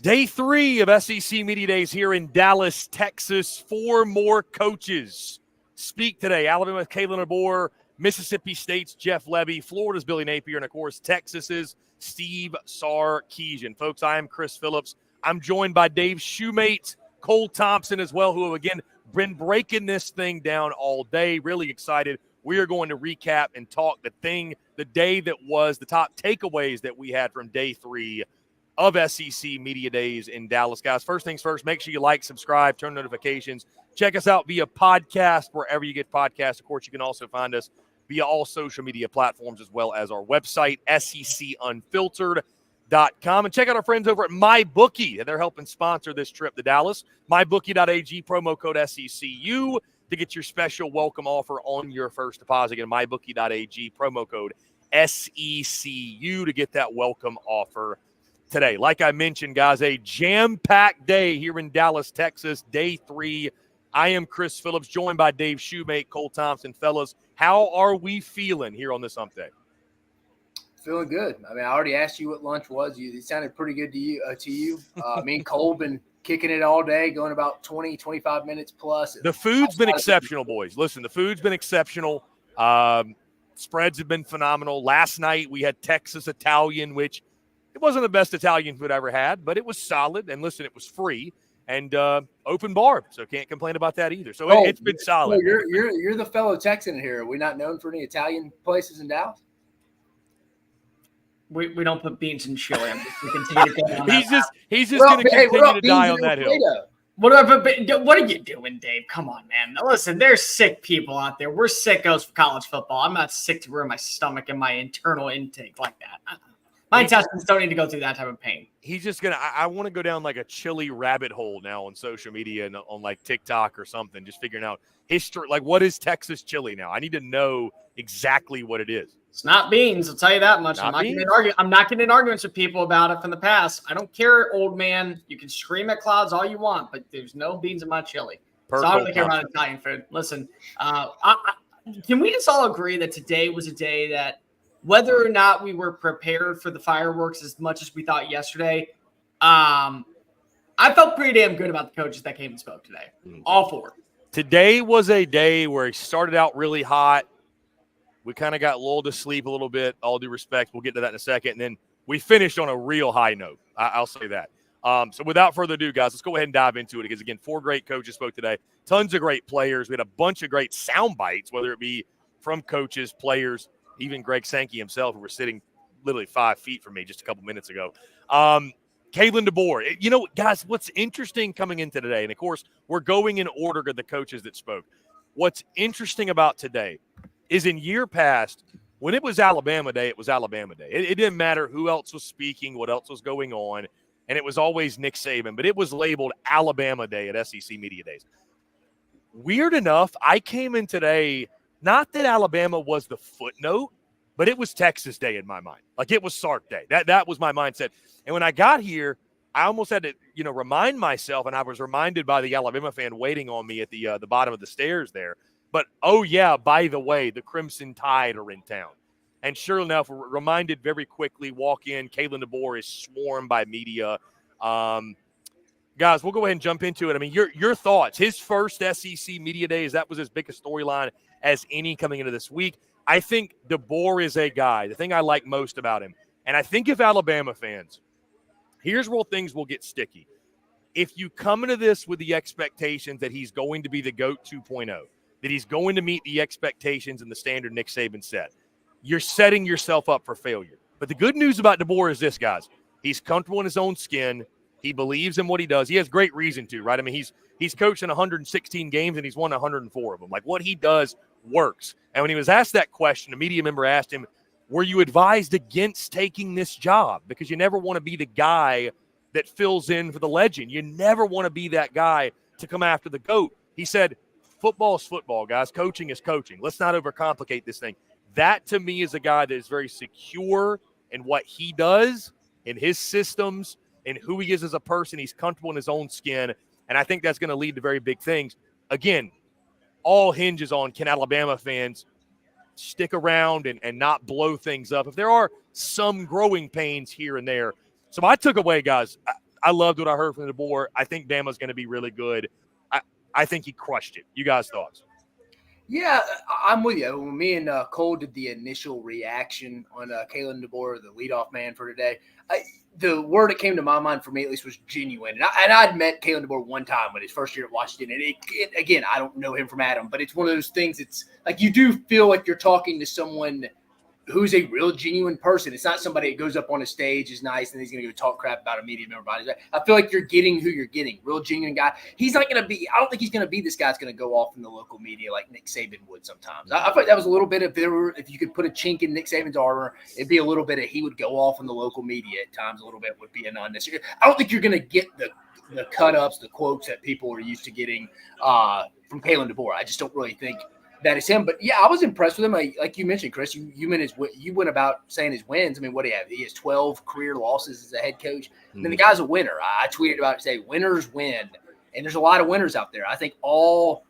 Day 3 of SEC Media Days here in Dallas, Texas. 4 more coaches speak today. Alabama's Kalen DeBoer, Mississippi State's Jeff Levy, Florida's Billy Napier, and, of course, Texas's Steve Sarkisian. Folks, I am Chris Phillips. I'm joined by Dave Shumate, Cole Thompson as well, who have, again, been breaking this thing down all day. Really excited. We are going to recap and talk the day that was, the top takeaways that we had from Day 3 of SEC Media Days in Dallas. Guys, first things first, make sure you like, subscribe, turn notifications. Check us out via podcast wherever you get podcasts. Of course, you can also find us via all social media platforms as well as our website, secunfiltered.com. And check out our friends over at MyBookie. They're helping sponsor this trip to Dallas. MyBookie.ag, promo code SECU to get your special welcome offer on your first deposit. Again, MyBookie.ag, promo code SECU to get that welcome offer today. Like I mentioned, guys, a jam-packed day here in Dallas, Texas, Day 3. I am Chris Phillips, joined by Dave Shumate, Cole Thompson. Fellas, how are we feeling here on this hump day? Feeling good. I mean, I already asked you what lunch was. It sounded pretty good to you. Me and Cole been kicking it all day, going about 20, 25 minutes plus. The food's been exceptional, boys. Listen, the food's been exceptional. Spreads have been phenomenal. Last night we had Texas Italian, which it wasn't the best Italian food I ever had, but it was solid. And listen, it was free and open bar, so can't complain about that either. So it's been solid. So you're the fellow Texan here. Are we not known for any Italian places in Dallas? We don't put beans in chili. I'm just going to continue to go on he's just going to continue to die on that hill. What are you doing, Dave? Come on, man. Listen, there's sick people out there. We're sickos for college football. I'm not sick to ruin my stomach and my internal intake like that. My intestines don't need to go through that type of pain. He's just going to – I want to go down like a chili rabbit hole now on social media and on like TikTok or something, just figuring out history. Like, what is Texas chili now? I need to know exactly what it is. It's not beans, I'll tell you that much. I'm not getting in arguments with people about it from the past. I don't care, old man. You can scream at clouds all you want, but there's no beans in my chili. So I don't really care about Italian food. Listen, can we just all agree that today was a day that whether or not we were prepared for the fireworks as much as we thought yesterday, I felt pretty damn good about the coaches that came and spoke today. All 4. Today was a day where he started out really hot. We kind of got lulled to sleep a little bit, all due respect. We'll get to that in a second. And then we finished on a real high note. I'll say that. So without further ado, guys, let's go ahead and dive into it because, again, 4 great coaches spoke today. Tons of great players. We had a bunch of great sound bites, whether it be from coaches, players, even Greg Sankey himself, who was sitting literally 5 feet from me just a couple minutes ago. Kalen DeBoer. You know, guys, what's interesting coming into today, and, of course, we're going in order of the coaches that spoke. What's interesting about today is in year past, when it was Alabama Day, it was Alabama Day. It didn't matter who else was speaking, what else was going on, and it was always Nick Saban, but it was labeled Alabama Day at SEC Media Days. Weird enough, I came in today, not that Alabama was the footnote, but it was Texas Day in my mind. Like, it was Sark Day. That was my mindset. And when I got here, I almost had to, remind myself, and I was reminded by the Alabama fan waiting on me at the bottom of the stairs there. But, oh, yeah, by the way, the Crimson Tide are in town. And sure enough, we're reminded very quickly, walk in, Kalen DeBoer is swarmed by media. Guys, we'll go ahead and jump into it. I mean, your thoughts. His first SEC Media Days, that was as big a storyline as any coming into this week. I think DeBoer is a guy, the thing I like most about him. And I think if Alabama fans, here's where things will get sticky. If you come into this with the expectations that he's going to be the GOAT 2.0, that he's going to meet the expectations and the standard Nick Saban set, you're setting yourself up for failure. But the good news about DeBoer is this, guys. He's comfortable in his own skin. He believes in what he does. He has great reason to, right? I mean, he's coached in 116 games, and he's won 104 of them. Like, what he does works. And when he was asked that question, a media member asked him, were you advised against taking this job? Because you never want to be the guy that fills in for the legend. You never want to be that guy to come after the GOAT. He said, football is football, guys. Coaching is coaching. Let's not overcomplicate this thing. That, to me, is a guy that is very secure in what he does, in his systems, in who he is as a person. He's comfortable in his own skin, and I think that's going to lead to very big things. Again, all hinges on, can Alabama fans stick around and not blow things up? If there are some growing pains here and there. So I took away, guys, I loved what I heard from DeBoer. I think Bama's going to be really good. I think he crushed it. You guys' thoughts? Yeah, I'm with you. When me and Cole did the initial reaction on Kalen DeBoer, the leadoff man for today, the word that came to my mind for me at least was genuine. And I'd met Kalen DeBoer one time when his first year at Washington. And again, I don't know him from Adam, but it's one of those things. It's like you do feel like you're talking to someone who's a real genuine person. It's not somebody that goes up on a stage, is nice, and he's going to go talk crap about a media member. I feel like you're getting who you're getting. Real genuine guy. He's not going to be – I don't think he's going to be this guy that's going to go off in the local media like Nick Saban would sometimes. I feel like that was a little bit of – if you could put a chink in Nick Saban's armor, it'd be a little bit of he would go off in the local media at times a little bit would be an unnecessary. I don't think you're going to get the cut-ups, the quotes that people are used to getting from Kalen DeBoer. I just don't really think – that is him. But yeah, I was impressed with him. Like you mentioned, Chris, you went about saying his wins. I mean, what do you have? He has 12 career losses as a head coach. And then the guy's a winner. I tweeted about it, say winners win. And there's a lot of winners out there. I think all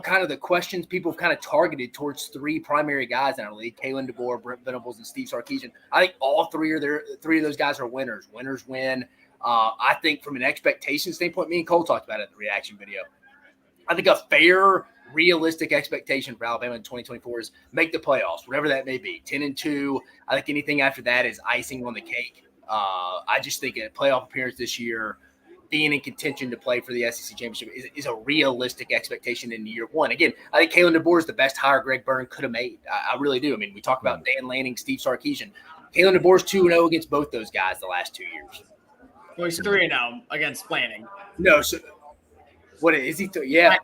kind of the questions people have kind of targeted towards three primary guys in our league, Kalen DeBoer, Brent Venables, and Steve Sarkisian. I think all three of those guys are winners. Winners win. I think from an expectation standpoint, me and Cole talked about it in the reaction video. I think a fair, realistic expectation for Alabama in 2024 is make the playoffs, whatever that may be. 10-2. I think anything after that is icing on the cake. I just think a playoff appearance this year, being in contention to play for the SEC championship is a realistic expectation in year one. Again, I think Kalen DeBoer is the best hire Greg Byrne could have made. I really do. I mean, we talk about Dan Lanning, Steve Sarkisian. Kalen DeBoer's 2-0 against both those guys the last 2 years. Well, he's 3-0 against Lanning. No, so what is he? Yeah,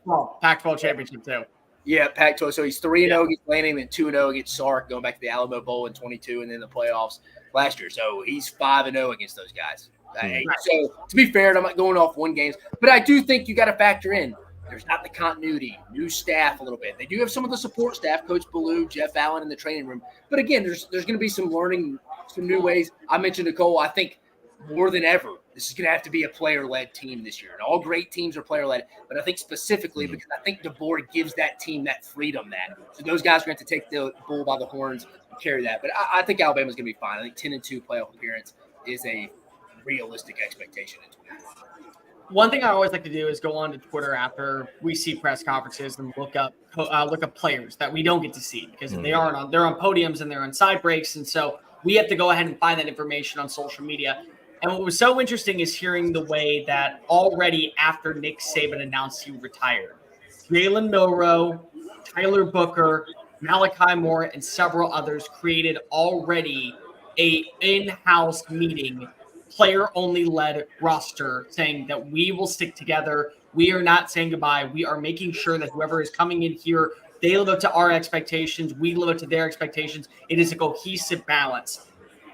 Pac-12 championship too. Yeah, Pac-12. So he's 3-0 against Lanning, then 2-0 against Sark, going back to the Alamo Bowl in 22, and then the playoffs last year. So he's 5-0 against those guys. Right. So to be fair, I'm not going off one games, but I do think you got to factor in there's not the continuity, new staff a little bit. They do have some of the support staff, Coach Ballou, Jeff Allen in the training room. But again, there's going to be some learning, some new ways. I mentioned Nicole. I think more than ever, this is going to have to be a player-led team this year. And all great teams are player-led, but I think specifically because I think DeBoer gives that team that freedom. So those guys are going to have to take the bull by the horns and carry that. But I think Alabama's going to be fine. I think 10-2 playoff appearance is a realistic expectation in 2024. One thing I always like to do is go on to Twitter after we see press conferences and look up players that we don't get to see because they're on podiums and they're on side breaks, and so we have to go ahead and find that information on social media. And what was so interesting is hearing the way that already after Nick Saban announced he retired, Jalen Milroe, Tyler Booker, Malachi Moore, and several others created already a in-house meeting, player-only led roster saying that we will stick together. We are not saying goodbye. We are making sure that whoever is coming in here, they live up to our expectations. We live up to their expectations. It is a cohesive balance.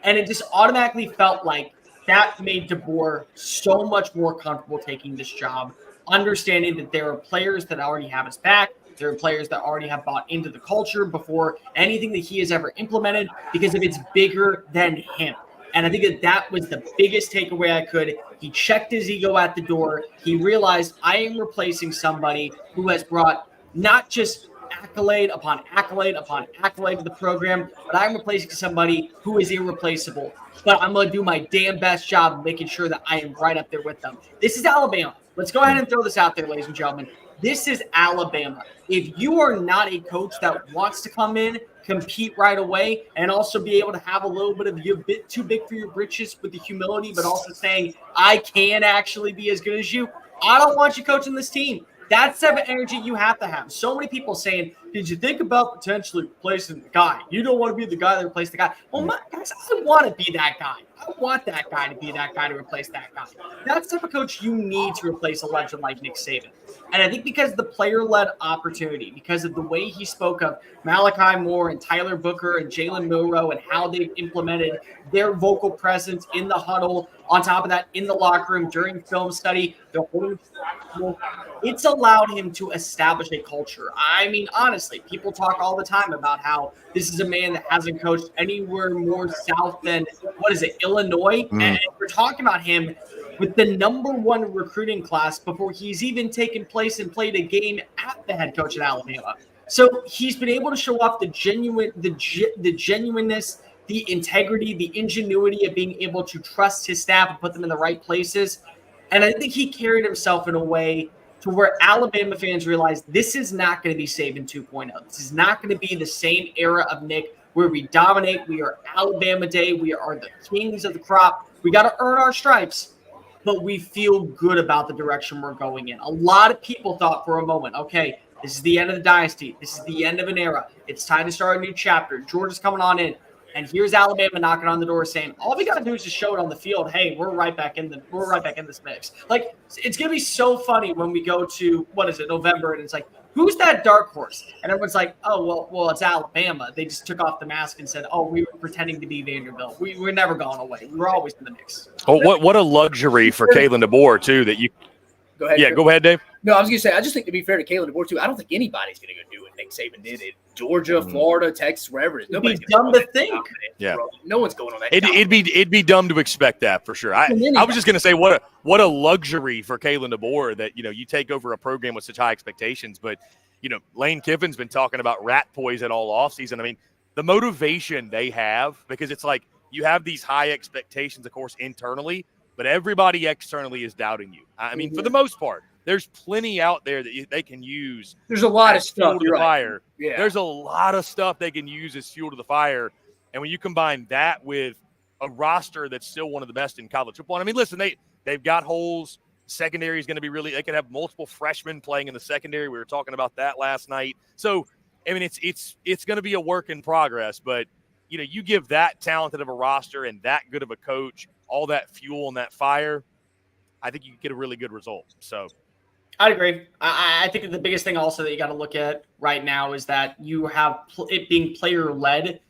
And it just automatically felt like that made DeBoer so much more comfortable taking this job, understanding that there are players that already have his back. There are players that already have bought into the culture before anything that he has ever implemented because if it's bigger than him. And I think that was the biggest takeaway I could. He checked his ego at the door. He realized I am replacing somebody who has brought not just accolade upon accolade upon accolade to the program, but I'm replacing somebody who is irreplaceable. But I'm going to do my damn best job of making sure that I am right up there with them. This is Alabama. Let's go ahead and throw this out there, ladies and gentlemen. This is Alabama. If you are not a coach that wants to come in, compete right away, and also be able to have a little bit of you a bit too big for your britches with the humility, but also saying, I can actually be as good as you, I don't want you coaching this team. That's the type of energy you have to have. So many people saying, did you think about potentially replacing the guy? You don't want to be the guy that replaced the guy. Well, guys, I want to be that guy. I want that guy to be that guy to replace that guy. That's the type of coach you need to replace a legend like Nick Saban. And I think because of the player-led opportunity, because of the way he spoke of Malachi Moore and Tyler Booker and Jalen Milroe and how they've implemented their vocal presence in the huddle, on top of that, in the locker room, during film study, it's allowed him to establish a culture. I mean, honestly, people talk all the time about how this is a man that hasn't coached anywhere more south than, Illinois? And we're talking about him with the number one recruiting class before he's even taken place and played a game at the head coach at Alabama. So he's been able to show off the genuineness, the integrity, the ingenuity of being able to trust his staff and put them in the right places. And I think he carried himself in a way to where Alabama fans realized this is not going to be Saban 2.0. This is not going to be the same era of Nick where we dominate. We are Alabama Day. We are the kings of the crop. We got to earn our stripes, but we feel good about the direction we're going in. A lot of people thought for a moment, okay, this is the end of the dynasty. This is the end of an era. It's time to start a new chapter. Georgia's coming on in. And here's Alabama knocking on the door saying, all we got to do is just show it on the field. Hey, we're right back in this mix. Like, it's going to be so funny when we go to, November, and it's like, who's that dark horse? And everyone's like, oh, well, it's Alabama. They just took off the mask and said, oh, we were pretending to be Vanderbilt. We're never going away. We're always in the mix. Oh, what a luxury for Kalen DeBoer, too, that you – Go ahead. Yeah, go ahead, Dave. No, I was going to say, I just think to be fair to Kalen DeBoer, too, I don't think anybody's going to go do what Nick Saban did in Georgia, Florida, Texas, wherever it is. Nobody's dumb to think. Yeah. No one's going on that. It'd be dumb to expect that for sure. I was just going to say what a luxury for Kalen DeBoer that, you take over a program with such high expectations. But, Lane Kiffin's been talking about rat poison all offseason. I mean, the motivation they have, because it's like you have these high expectations, of course, internally, but everybody externally is doubting you. I mean, for the most part, there's plenty out there that they can use. There's a lot of stuff. To the fire. Yeah. There's a lot of stuff they can use as fuel to the fire. And when you combine that with a roster that's still one of the best in college football, I mean, listen, they've got holes. Secondary is going to be they could have multiple freshmen playing in the secondary. We were talking about that last night. So, I mean, it's going to be a work in progress. But, you give that talented of a roster and that good of a coach all that fuel and that fire, I think you can get a really good result. So I'd agree. I think that the biggest thing also that you got to look at right now is that you have it being player-led,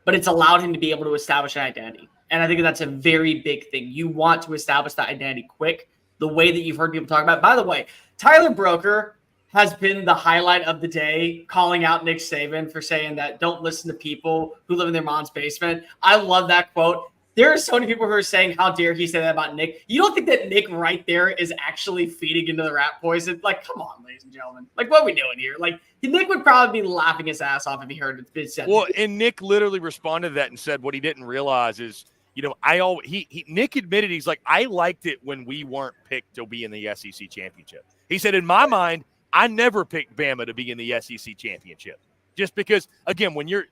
but it's allowed him to be able to establish an identity. And I think that's a very big thing. You want to establish that identity quick, the way that you've heard people talk about. By the way, Tyler Broker has been the highlight of the day, calling out Nick Saban for saying that don't listen to people who live in their mom's basement. I love that quote. There are so many people who are saying, how dare he say that about Nick? You don't think that Nick right there is actually feeding into the rat poison? Like, come on, ladies and gentlemen. Like, what are we doing here? Like, Nick would probably be laughing his ass off if he heard it said. Well, and Nick literally responded to that and said what he didn't realize is, Nick admitted, he's like, I liked it when we weren't picked to be in the SEC championship. He said, in my mind, I never picked Bama to be in the SEC championship. Just because, again, when you're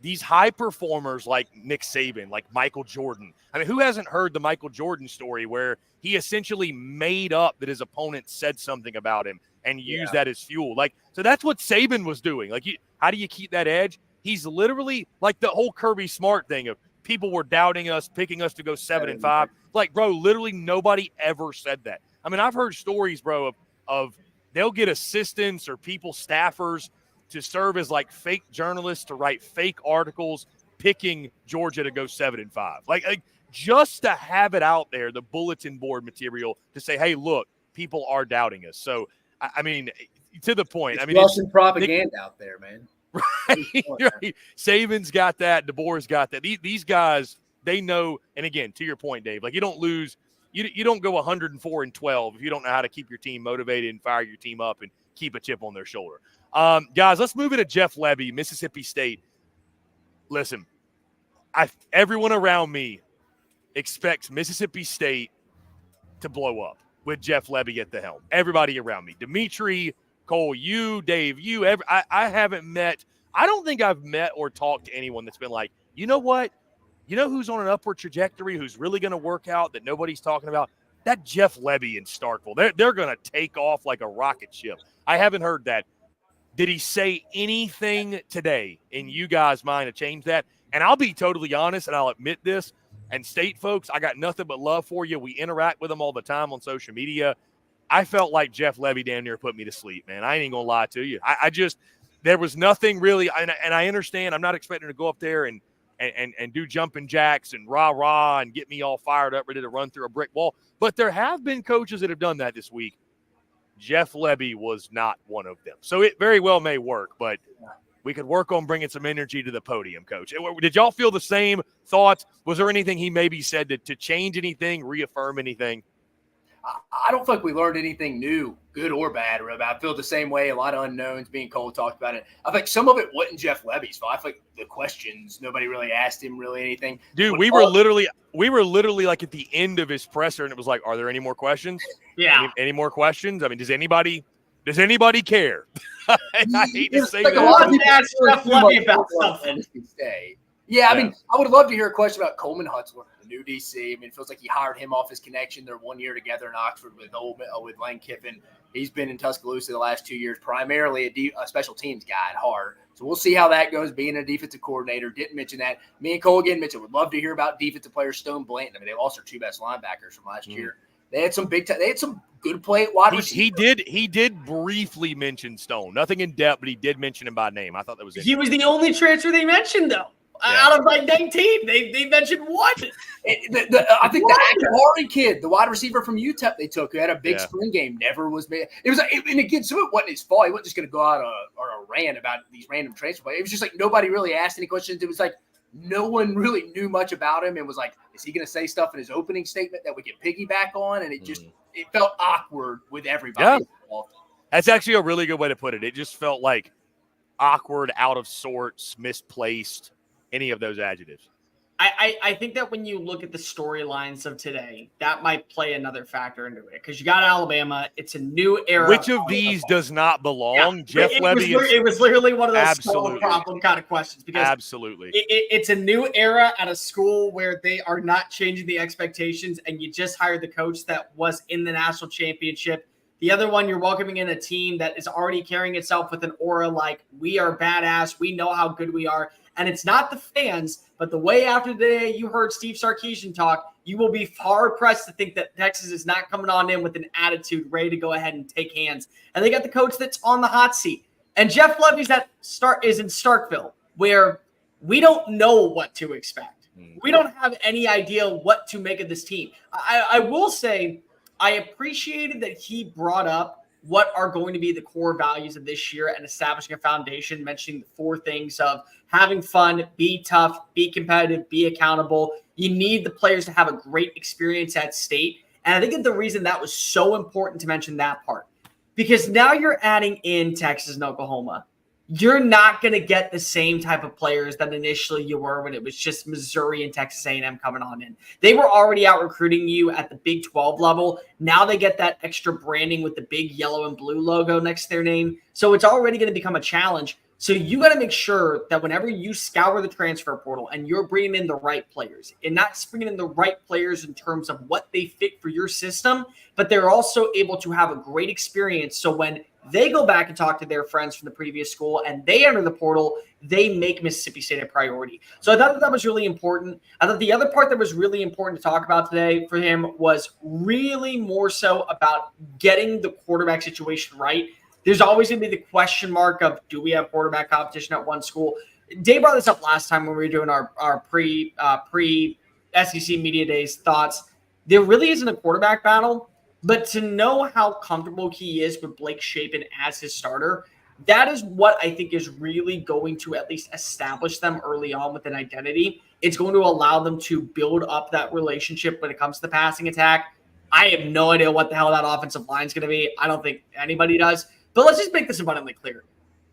these high performers like Nick Saban, like Michael Jordan. I mean, who hasn't heard the Michael Jordan story where he essentially made up that his opponent said something about him and used that as fuel? Like, so that's what Saban was doing. Like, how do you keep that edge? He's literally like the whole Kirby Smart thing of people were doubting us, picking us to go 7-5. Like, bro, literally nobody ever said that. I mean, I've heard stories, bro, of they'll get assistants or people, staffers, to serve as like fake journalists to write fake articles picking Georgia to go 7-5. Like just to have it out there, the bulletin board material to say, hey, look, people are doubting us. So, I mean, to the point. It's I mean, Russian propaganda out there, man. Right. Saban's got that. DeBoer's got that. These guys, they know. And again, to your point, Dave, like you don't lose. You don't go 104-12 if you don't know how to keep your team motivated and fire your team up and keep a chip on their shoulder. Guys, let's move into Jeff Lebby, Mississippi State. Listen, everyone around me expects Mississippi State to blow up with Jeff Lebby at the helm. Everybody around me. Dimitri, Cole, you, Dave, you. I haven't met – I don't think I've met or talked to anyone that's been like, you know what? You know who's on an upward trajectory, who's really going to work out that nobody's talking about? That Jeff Lebby in Starkville. They're going to take off like a rocket ship. I haven't heard that. Did he say anything today in you guys' mind to change that? And I'll be totally honest, and I'll admit this. And State folks, I got nothing but love for you. We interact with them all the time on social media. I felt like Jeff Lebby damn near put me to sleep, man. I ain't going to lie to you. I just – there was nothing really – and I understand I'm not expecting to go up there and do jumping jacks and rah-rah and get me all fired up, ready to run through a brick wall. But there have been coaches that have done that this week. Jeff Lebby was not one of them. So it very well may work, but we could work on bringing some energy to the podium, Coach. Did y'all feel the same thoughts? Was there anything he maybe said to change anything, reaffirm anything? I don't feel like we learned anything new, good or bad. I feel the same way. A lot of unknowns. Me and Cole talked about it. I think some of it wasn't Jeff Levy's fault. I think the questions, nobody really asked him really anything. Dude, we were literally like at the end of his presser, and it was like, are there any more questions? Yeah. Any more questions? I mean, does anybody care? I hate to say like that. A lot of people ask Jeff Levy about something. Yeah, I mean, I would love to hear a question about Coleman Hutzler, the new DC. I mean, it feels like he hired him off his connection. They're 1 year together in Oxford with Lane Kiffin. He's been in Tuscaloosa the last 2 years, primarily a special teams guy at heart. So we'll see how that goes, being a defensive coordinator. Didn't mention that. Me and Cole again mentioned, would love to hear about defensive players, Stone Blanton. I mean, they lost their 2 best linebackers from last year. They had some they had some good play at wide receiver. He did briefly mention Stone. Nothing in depth, but he did mention him by name. I thought that was He was the only transfer they mentioned, though. Yeah. Out of like 19, they mentioned one. I think the Hardy kid, the wide receiver from UTEP they took, who had a big spring game, never was made. It was and again, so it wasn't his fault. He wasn't just going to go out on a rant about these random transfer plays. It was just like nobody really asked any questions. It was like no one really knew much about him and was like, is he going to say stuff in his opening statement that we can piggyback on? And it felt awkward with everybody involved. That's actually a really good way to put it. It just felt like awkward, out of sorts, misplaced. Any of those adjectives. I think that when you look at the storylines of today, that might play another factor into it because you got Alabama. It's a new era. Which of these does not belong? Yeah, Jeff Levy it was literally one of those small problem kind of questions because it's a new era at a school where they are not changing the expectations, and you just hired the coach that was in the national championship. The other one, you're welcoming in a team that is already carrying itself with an aura like we are badass. We know how good we are. And it's not the fans, but the way after the day you heard Steve Sarkisian talk, you will be hard-pressed to think that Texas is not coming on in with an attitude ready to go ahead and take hands. And they got the coach that's on the hot seat. And Jeff Levy's is in Starkville, where we don't know what to expect. We don't have any idea what to make of this team. I will say I appreciated that he brought up what are going to be the core values of this year and establishing a foundation, mentioning the 4 things of having fun, be tough, be competitive, be accountable. You need the players to have a great experience at state. And I think that the reason that was so important to mention that part, because now you're adding in Texas and Oklahoma. You're not going to get the same type of players that initially you were when it was just Missouri and Texas A&M coming on in. They were already out recruiting you at the Big 12 level. Now they get that extra branding with the big yellow and blue logo next to their name. So it's already going to become a challenge. So you got to make sure that whenever you scour the transfer portal and you're bringing in the right players, and not bringing in the right players in terms of what they fit for your system, but they're also able to have a great experience. So when they go back and talk to their friends from the previous school and they enter the portal, they make Mississippi State a priority. So I thought that was really important. I thought the other part that was really important to talk about today for him was really more so about getting the quarterback situation right. There's always going to be the question mark of, do we have quarterback competition at one school? Dave brought this up last time when we were doing our pre-SEC Media Days thoughts. There really isn't a quarterback battle, but to know how comfortable he is with Blake Shapen as his starter, that is what I think is really going to at least establish them early on with an identity. It's going to allow them to build up that relationship when it comes to the passing attack. I have no idea what the hell that offensive line is going to be. I don't think anybody does. But let's just make this abundantly clear.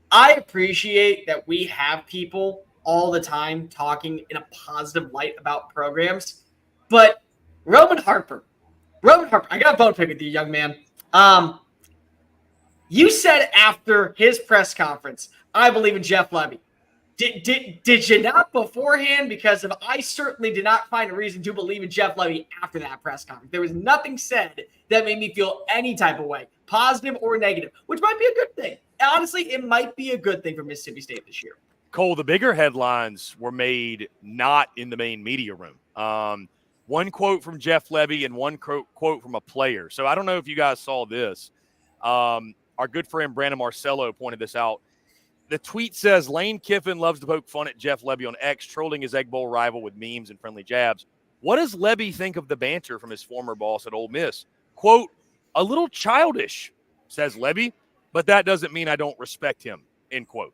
I appreciate that we have people all the time talking in a positive light about programs. But Roman Harper, I got a bone pick with you, young man. You said after his press conference, I believe in Jeff Levy. Did you not beforehand? Because I certainly did not find a reason to believe in Jeff Levy after that press conference. There was nothing said that made me feel any type of way, positive or negative, which might be a good thing. Honestly, it might be a good thing for Mississippi State this year. Cole, the bigger headlines were made not in the main media room. One quote from Jeff Levy and one quote from a player. So I don't know if you guys saw this. Our good friend Brandon Marcello pointed this out. The tweet says, Lane Kiffin loves to poke fun at Jeff Levy on X, trolling his Egg Bowl rival with memes and friendly jabs. What does Levy think of the banter from his former boss at Ole Miss? Quote, a little childish, says Levy, but that doesn't mean I don't respect him, end quote.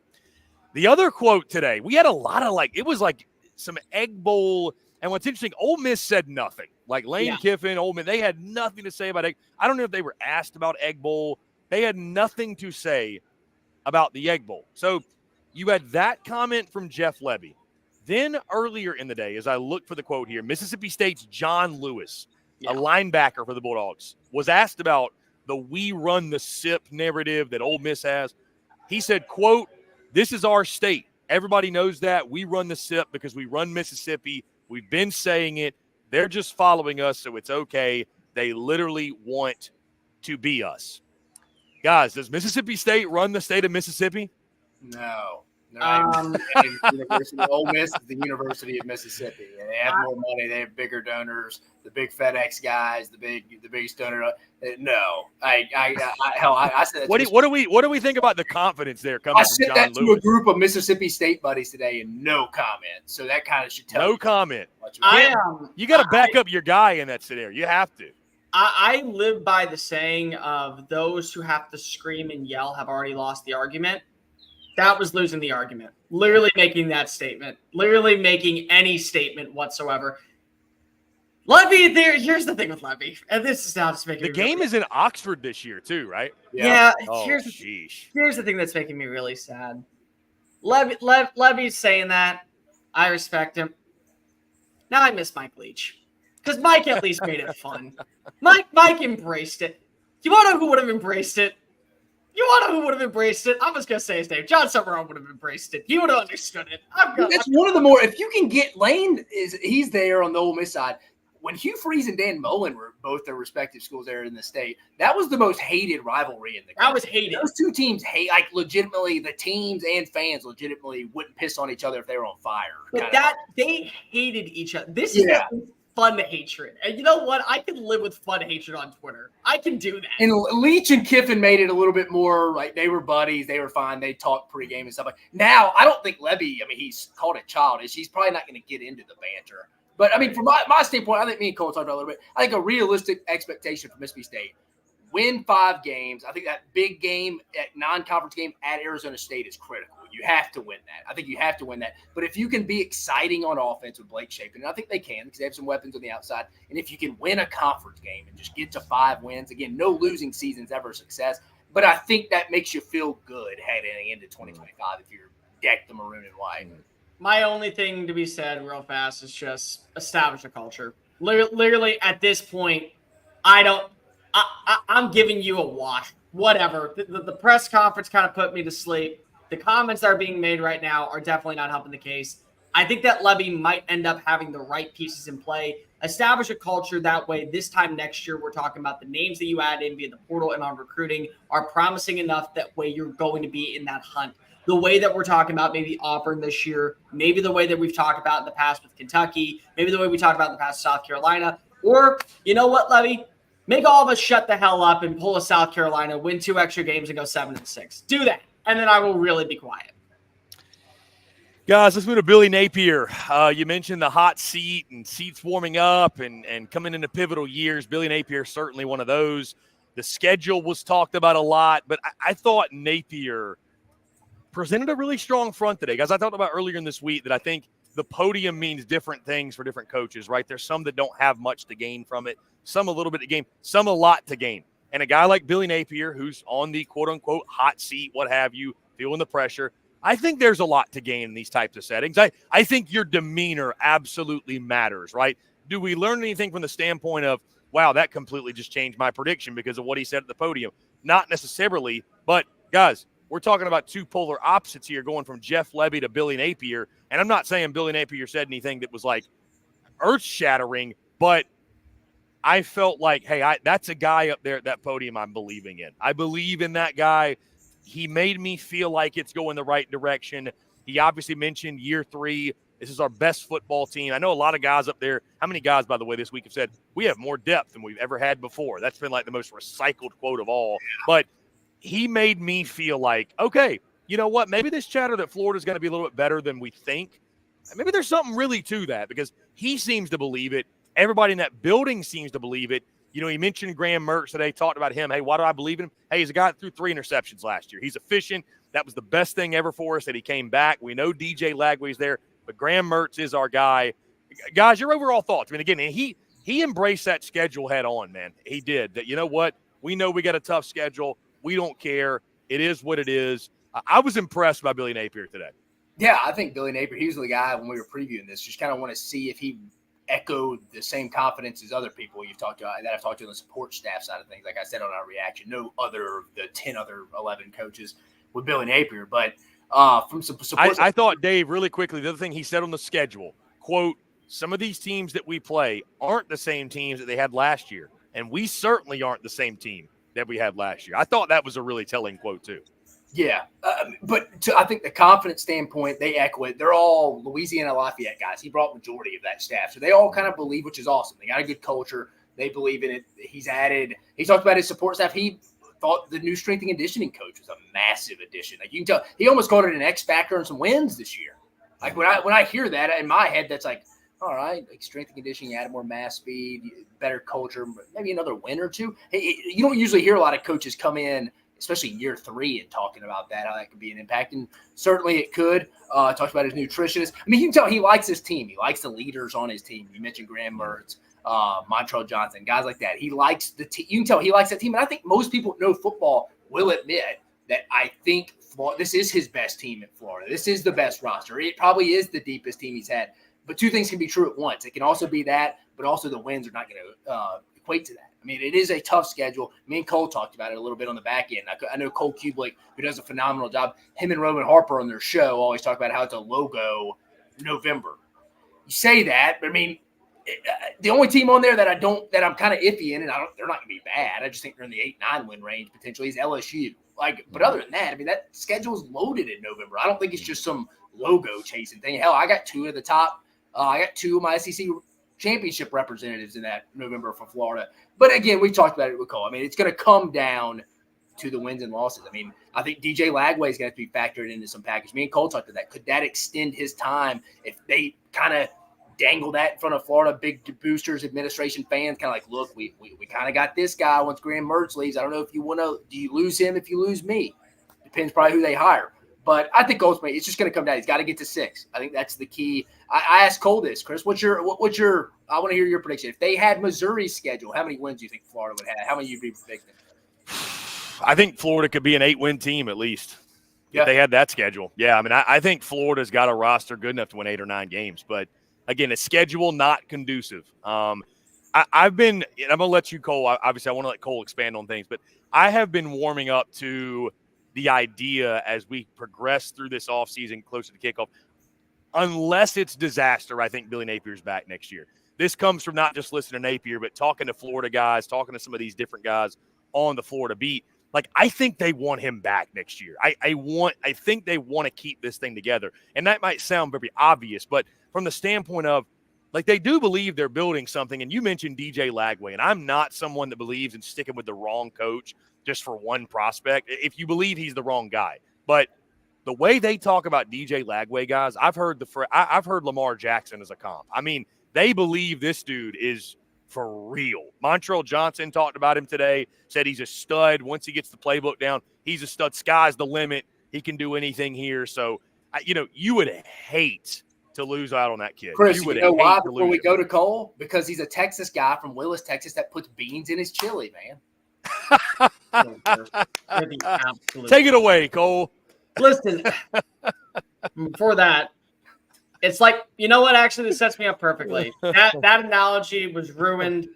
The other quote today, we had a lot of it was like some Egg Bowl. And what's interesting, Ole Miss said nothing. Like Lane Kiffin, Ole Miss, they had nothing to say about Egg. I don't know if they were asked about Egg Bowl. They had nothing to say about the Egg Bowl. So you had that comment from Jeff Lebby. Then earlier in the day, as I looked for the quote here, Mississippi State's John Lewis, a linebacker for the Bulldogs, was asked about the "we run the SIP" narrative that Ole Miss has. He said, quote, "This is our state. Everybody knows that. We run the SIP because we run Mississippi. We've been saying it. They're just following us, so it's okay. They literally want to be us." Guys, does Mississippi State run the state of Mississippi? No. University of Ole Miss is the University of Mississippi, and they have more money. They have bigger donors, the big FedEx guys, the biggest donor. No, I said. What do we think about the confidence there coming from John Lewis? I said that to a group of Mississippi State buddies today, and no comment. So that kind of should tell. No comment. You got to back up your guy in that scenario. You have to. I live by the saying of those who have to scream and yell have already lost the argument. That was losing the argument. Literally making that statement. Literally making any statement whatsoever. Levy, here's the thing with Levy. And this is now just making the game is in Oxford this year, too, right? Yeah. Here's the thing that's making me really sad. Levy's saying that. I respect him. Now I miss Mike Leach. Because Mike at least made it fun. Mike embraced it. You want to know who would have embraced it? I'm just going to say his name. John Summerall would have embraced it. He would have understood it. That's one of the more – if you can get – Lane, he's there on the Ole Miss side. When Hugh Freeze and Dan Mullen were both their respective schools there in the state, that was the most hated rivalry in the country. That was hated. Those two teams legitimately, the teams and fans legitimately wouldn't piss on each other if they were on fire. But they hated each other. This is fun hatred. And you know what? I can live with fun hatred on Twitter. I can do that. And Leach and Kiffin made it a little bit more like they were buddies. They were fine. They talked pregame and stuff like that. Now, I don't think Levy, he's called it childish. He's probably not going to get into the banter. But, from my standpoint, I think me and Cole talked about it a little bit. I think a realistic expectation for Mississippi State, win 5 games. I think that big game, non-conference game at Arizona State is critical. You have to win that. I think you have to win that. But if you can be exciting on offense with Blake Shapen, and I think they can because they have some weapons on the outside, and if you can win a conference game and just get to 5 wins, again, no losing season's ever a success. But I think that makes you feel good heading into 2025 if you're decked the maroon and white. My only thing to be said real fast is just establish a culture. Literally, at this point, I'm giving you a wash. Whatever. The press conference kind of put me to sleep. The comments that are being made right now are definitely not helping the case. I think that Levy might end up having the right pieces in play. Establish a culture that way. This time next year, we're talking about the names that you add in via the portal and on recruiting are promising enough that way you're going to be in that hunt. The way that we're talking about maybe Auburn this year, maybe the way that we've talked about in the past with Kentucky, maybe the way we talked about in the past with South Carolina. Or, you know what, Levy? Make all of us shut the hell up and pull a South Carolina, win 2 extra games, and go 7-6. Do that. And then I will really be quiet. Guys, let's move to Billy Napier. You mentioned the hot seat and seats warming up and coming into pivotal years. Billy Napier, certainly one of those. The schedule was talked about a lot, but I thought Napier presented a really strong front today. Guys, I talked about earlier in this week that I think the podium means different things for different coaches, right? There's some that don't have much to gain from it, some a little bit to gain, some a lot to gain. And a guy like Billy Napier, who's on the quote-unquote hot seat, what have you, feeling the pressure, I think there's a lot to gain in these types of settings. I think your demeanor absolutely matters, right? Do we learn anything from the standpoint of, wow, that completely just changed my prediction because of what he said at the podium? Not necessarily, but, guys, we're talking about 2 polar opposites here going from Jeff Lebby to Billy Napier. And I'm not saying Billy Napier said anything that was, like, earth-shattering, but I felt like, hey, that's a guy up there at that podium I'm believing in. I believe in that guy. He made me feel like it's going the right direction. He obviously mentioned year 3. This is our best football team. I know a lot of guys up there. How many guys, by the way, this week have said, we have more depth than we've ever had before? That's been like the most recycled quote of all. But he made me feel like, okay, you know what? Maybe this chatter that Florida's going to be a little bit better than we think. Maybe there's something really to that because he seems to believe it. Everybody in that building seems to believe it. You know, he mentioned Graham Mertz today, talked about him. Hey, why do I believe in him? Hey, he's a guy that threw 3 interceptions last year. He's efficient. That was the best thing ever for us that he came back. We know DJ Lagway's there, but Graham Mertz is our guy. Guys, your overall thoughts. I mean, again, he embraced that schedule head on, man. He did. That, you know what? We know we got a tough schedule. We don't care. It is what it is. I was impressed by Billy Napier today. Yeah, I think Billy Napier, he was the guy when we were previewing this, just kind of want to see if he echoed the same confidence as other people you've talked to that I've talked to on the support staff side of things. Like I said on our reaction, no other the 10 other 11 coaches with Billy Napier, but from some support I thought, Dave, really quickly, the other thing he said on the schedule, quote, some of these teams that we play aren't the same teams that they had last year, and we certainly aren't the same team that we had last year. I thought that was a really telling quote too. Yeah, but I think the confidence standpoint, they echo it. They're all Louisiana Lafayette guys. He brought majority of that staff. So they all kind of believe, which is awesome. They got a good culture. They believe in it. He talked about his support staff. He thought the new strength and conditioning coach was a massive addition. Like, you can tell, he almost called it an X factor and some wins this year. Like, when I hear that in my head, that's like, all right, like strength and conditioning, add more mass speed, better culture, maybe another win or two. Hey, you don't usually hear a lot of coaches come in, especially year 3, and talking about that, how that could be an impact. And certainly it could. Talked about his nutritionist. I mean, you can tell he likes his team. He likes the leaders on his team. You mentioned Graham Mertz, Montrell Johnson, guys like that. He likes the team. You can tell he likes that team. And I think most people who know football will admit that I think this is his best team in Florida. This is the best roster. It probably is the deepest team he's had. But two things can be true at once. It can also be that, but also the wins are not going to equate to that. I mean, it is a tough schedule. Me and Cole talked about it a little bit on the back end. I know Cole Kublik, who does a phenomenal job. Him and Roman Harper on their show always talk about how it's a logo November. You say that, but I mean, the only team on there that I'm kind of iffy in, and they're not going to be bad. I just think they're in the 8-9 win range potentially, is LSU. Like, but other than that, I mean, that schedule is loaded in November. I don't think it's just some logo chasing thing. Hell, I got 2 of the top. I got 2 of my SEC championship representatives in that November for Florida. But again, we talked about it with Cole. I mean, it's going to come down to the wins and losses. I mean, I think DJ Lagway is going to have to be factored into some package. Me and Cole talked about that. Could that extend his time if they kind of dangle that in front of Florida big boosters, administration, fans, kind of like, look, we kind of got this guy once Graham Mertz leaves. I don't know if you want to – do you lose him if you lose me? Depends probably who they hire. But I think ultimately it's just going to come down. He's got to get to 6. I think that's the key. I asked Cole this, Chris. What's your? I want to hear your prediction. If they had Missouri's schedule, how many wins do you think Florida would have? How many you'd be predicting? I think Florida could be an 8-win team at least if they had that schedule. Yeah, I mean, I think Florida's got a roster good enough to win 8 or 9 games. But again, a schedule not conducive. I've been, and I'm going to let you, Cole. Obviously, I want to let Cole expand on things, but I have been warming up to the idea as we progress through this offseason closer to kickoff. Unless it's disaster, I think Billy Napier's back next year. This comes from not just listening to Napier, but talking to Florida guys, talking to some of these different guys on the Florida beat. Like, I think they want him back next year. I think they want to keep this thing together. And that might sound very obvious, but from the standpoint of, like, they do believe they're building something. And you mentioned DJ Lagway, and I'm not someone that believes in sticking with the wrong coach just for one prospect, if you believe he's the wrong guy. But the way they talk about DJ Lagway, guys, I've heard Lamar Jackson as a comp. I mean, they believe this dude is for real. Montrell Johnson talked about him today, said he's a stud. Once he gets the playbook down, he's a stud. Sky's the limit. He can do anything here. So, you would hate to lose out on that kid. Chris, you know why before we go to Cole? Because he's a Texas guy from Willis, Texas that puts beans in his chili, man. Take it away, Cole. Listen, before that, it's like, you know what? Actually, this sets me up perfectly. That analogy was ruined.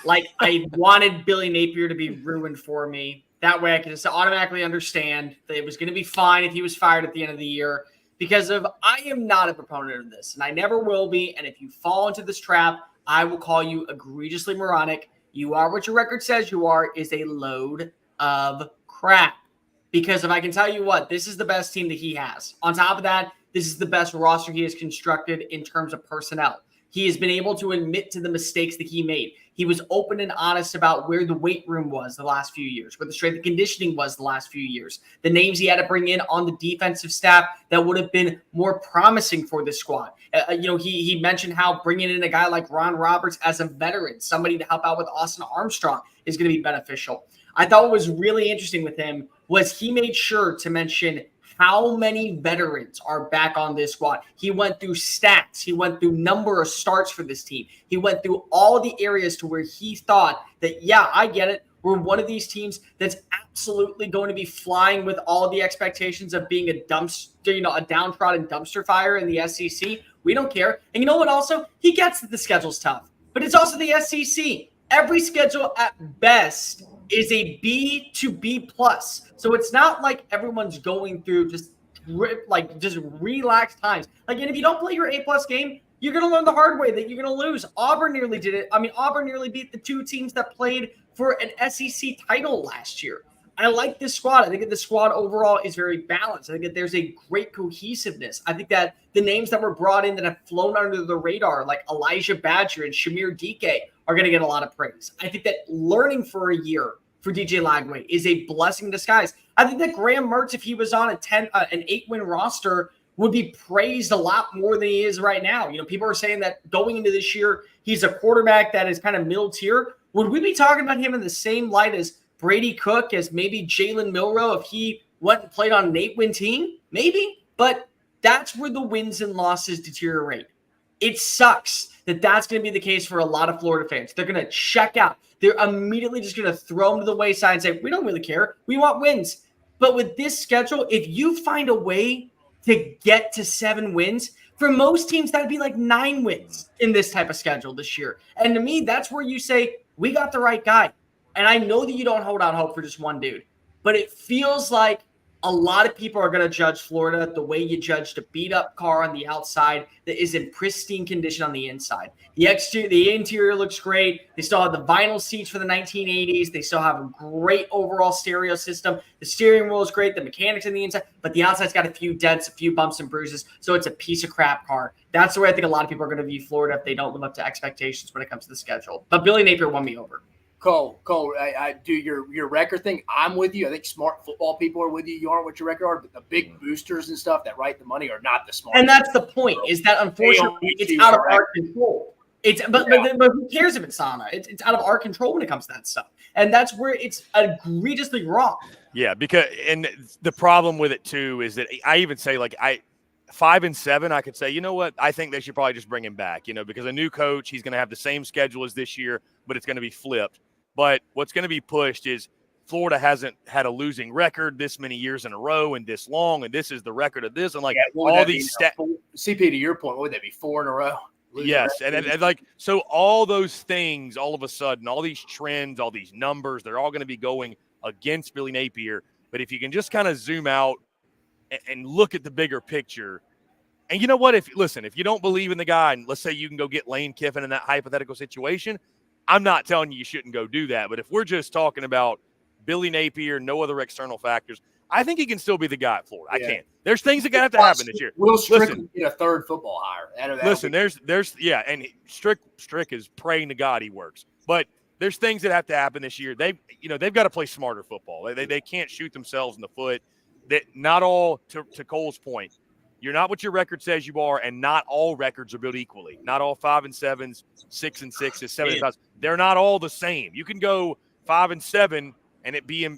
Like, I wanted Billy Napier to be ruined for me. That way I could just automatically understand that it was going to be fine if he was fired at the end of the year. Because I am not a proponent of this, and I never will be. And if you fall into this trap, I will call you egregiously moronic. You are what your record says you are, is a load of crap. Because if I can tell you what, this is the best team that he has. On top of that, this is the best roster he has constructed in terms of personnel. He has been able to admit to the mistakes that he made. He was open and honest about where the weight room was the last few years, where the strength and conditioning was the last few years, the names he had to bring in on the defensive staff that would have been more promising for this squad. He mentioned how bringing in a guy like Ron Roberts as a veteran, somebody to help out with Austin Armstrong, is going to be beneficial. I thought what was really interesting with him was he made sure to mention how many veterans are back on this squad. He went through stats. He went through number of starts for this team. He went through all the areas to where he thought that, yeah, I get it. We're one of these teams that's absolutely going to be flying with all the expectations of being a downtrodden dumpster fire in the SEC. We don't care. And you know what also? He gets that the schedule's tough, but it's also the SEC. Every schedule at best is a B to B plus. So it's not like everyone's going through just relaxed times. Like, and if you don't play your A plus game, you're going to learn the hard way that you're going to lose. Auburn nearly did it. I mean, Auburn nearly beat the two teams that played for an SEC title last year. I like this squad. I think that the squad overall is very balanced. I think that there's a great cohesiveness. I think that the names that were brought in that have flown under the radar, like Elijah Badger and Shamir GEEK, are going to get a lot of praise. I think that learning for a year for DJ Lagway is a blessing in disguise. I think that Graham Mertz, if he was on an 8-win roster, would be praised a lot more than he is right now. You know, people are saying that going into this year, he's a quarterback that is kind of middle tier. Would we be talking about him in the same light as Brady Cook, as maybe Jalen Milroe if he went and played on an 8-win team? Maybe, but that's where the wins and losses deteriorate. It sucks that that's going to be the case for a lot of Florida fans. They're going to check out. They're immediately just going to throw them to the wayside and say, we don't really care. We want wins. But with this schedule, if you find a way to get to 7 wins, for most teams, that'd be like 9 wins in this type of schedule this year. And to me, that's where you say, we got the right guy. And I know that you don't hold out hope for just one dude, but it feels like a lot of people are going to judge Florida the way you judged a beat-up car on the outside that is in pristine condition on the inside. The interior looks great. They still have the vinyl seats for the 1980s. They still have a great overall stereo system. The steering wheel is great. The mechanics in the inside, but the outside's got a few dents, a few bumps and bruises, so it's a piece of crap car. That's the way I think a lot of people are going to view Florida if they don't live up to expectations when it comes to the schedule. But Billy Napier won me over. Cole, I do your record thing. I'm with you. I think smart football people are with you. You aren't what your record are, but the big boosters and stuff that write the money are not the smart. And that's the point, is that unfortunately it's out of our control. But who cares if it's Sana? It's out of our control when it comes to that stuff. And that's where it's egregiously wrong. Yeah, because and the problem with it too is that I even say 5 and 7, I could say, you know what? I think they should probably just bring him back, because a new coach, he's going to have the same schedule as this year, but it's going to be flipped. But what's going to be pushed is Florida hasn't had a losing record this many years in a row and this long, and this is the record of this. And all these stats. CP, to your point, what would that be, 4 in a row? Yes, and so all those things, all of a sudden, all these trends, all these numbers, they're all going to be going against Billy Napier. But if you can just kind of zoom out and look at the bigger picture, and you know what? If you don't believe in the guy, and let's say you can go get Lane Kiffin in that hypothetical situation, I'm not telling you shouldn't go do that. But if we're just talking about Billy Napier, no other external factors, I think he can still be the guy at Florida. I can't. There's things that have to happen this year. Will Strick get a third football hire? And Strick is praying to God he works. But there's things that have to happen this year. They've got to play smarter football. They can't shoot themselves in the foot. That not all, to Cole's point, you're not what your record says you are, and not all records are built equally. Not all 5 and 7s, 6 and 6s, 7 and 5s. They're not all the same. You can go 5 and 7 and it be